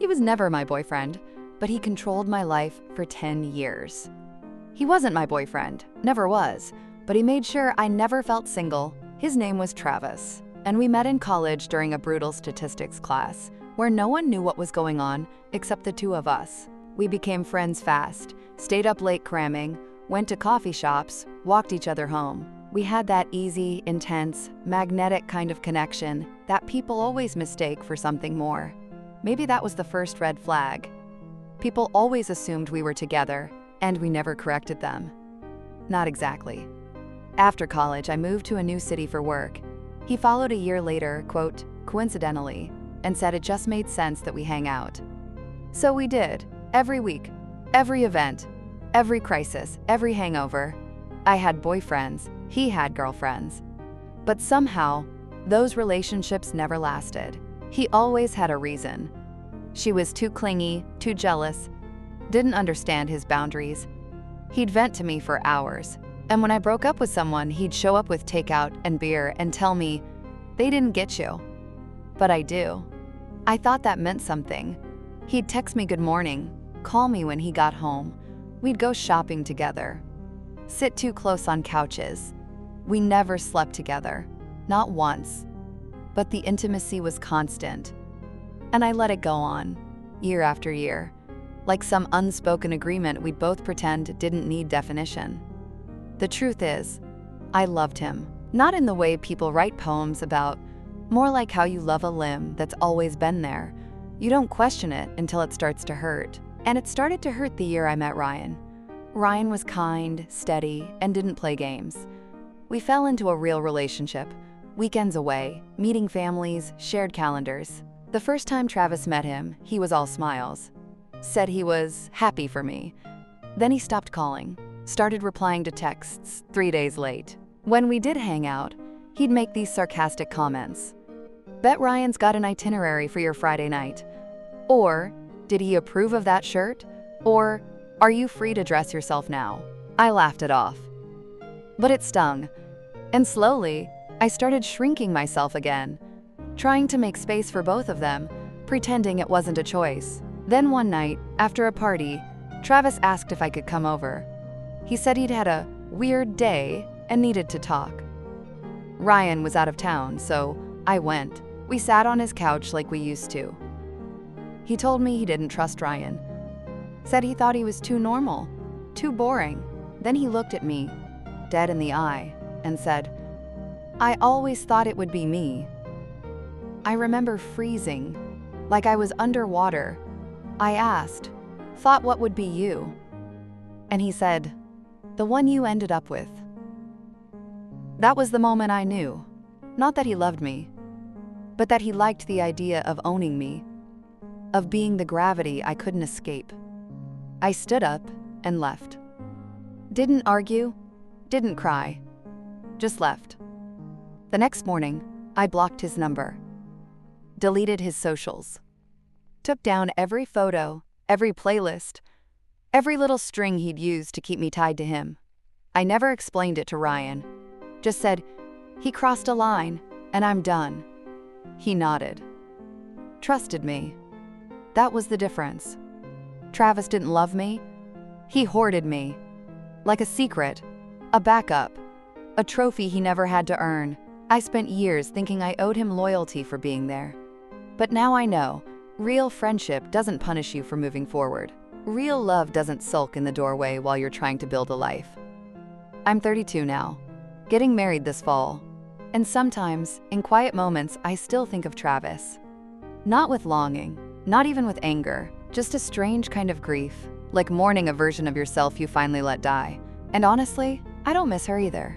He was never my boyfriend, but he controlled my life for 10 years. He wasn't my boyfriend, never was, but he made sure I never felt single. His name was Travis, and we met in college during a brutal statistics class where no one knew what was going on except the two of us. We became friends fast, stayed up late cramming, went to coffee shops, walked each other home. We had that easy, intense, magnetic kind of connection that people always mistake for something more. Maybe that was the first red flag. People always assumed we were together, and we never corrected them. Not exactly. After college, I moved to a new city for work. He followed a year later, quote, coincidentally, and said it just made sense that we hang out. So we did, every week, every event, every crisis, every hangover. I had boyfriends, he had girlfriends. But somehow, those relationships never lasted. He always had a reason. She was too clingy, too jealous, didn't understand his boundaries. He'd vent to me for hours, and when I broke up with someone, he'd show up with takeout and beer and tell me, "They didn't get you." But I do. I thought that meant something. He'd text me good morning, call me when he got home. We'd go shopping together, sit too close on couches. We never slept together, not once. But the intimacy was constant. And I let it go on, year after year, like some unspoken agreement we'd both pretend didn't need definition. The truth is, I loved him, not in the way people write poems about, more like how you love a limb that's always been there. You don't question it until it starts to hurt. And it started to hurt the year I met Ryan. Ryan was kind, steady, and didn't play games. We fell into a real relationship. Weekends away, meeting families, shared calendars. The first time Travis met him, he was all smiles. Said he was happy for me. Then he stopped calling, started replying to texts 3 days late. When we did hang out, he'd make these sarcastic comments. "Bet Ryan's got an itinerary for your Friday night." Or, "Did he approve of that shirt?" Or, "Are you free to dress yourself now?" I laughed it off. But it stung. And slowly, I started shrinking myself again, trying to make space for both of them, pretending it wasn't a choice. Then one night, after a party, Travis asked if I could come over. He said he'd had a weird day and needed to talk. Ryan was out of town, so I went. We sat on his couch like we used to. He told me he didn't trust Ryan. Said he thought he was too normal, too boring. Then he looked at me, dead in the eye, and said, "I always thought it would be me." I remember freezing, like I was underwater. I asked, "Thought what would be you?" And he said, "The one you ended up with." That was the moment I knew, not that he loved me, but that he liked the idea of owning me, of being the gravity I couldn't escape. I stood up and left. Didn't argue, didn't cry, just left. The next morning, I blocked his number, deleted his socials, took down every photo, every playlist, every little string he'd used to keep me tied to him. I never explained it to Ryan, just said, "He crossed a line, and I'm done." He nodded. Trusted me. That was the difference. Travis didn't love me. He hoarded me. Like a secret, a backup, a trophy he never had to earn. I spent years thinking I owed him loyalty for being there. But now I know, real friendship doesn't punish you for moving forward. Real love doesn't sulk in the doorway while you're trying to build a life. I'm 32 now, getting married this fall. And sometimes, in quiet moments, I still think of Travis. Not with longing, not even with anger, just a strange kind of grief, like mourning a version of yourself you finally let die. And honestly, I don't miss her either.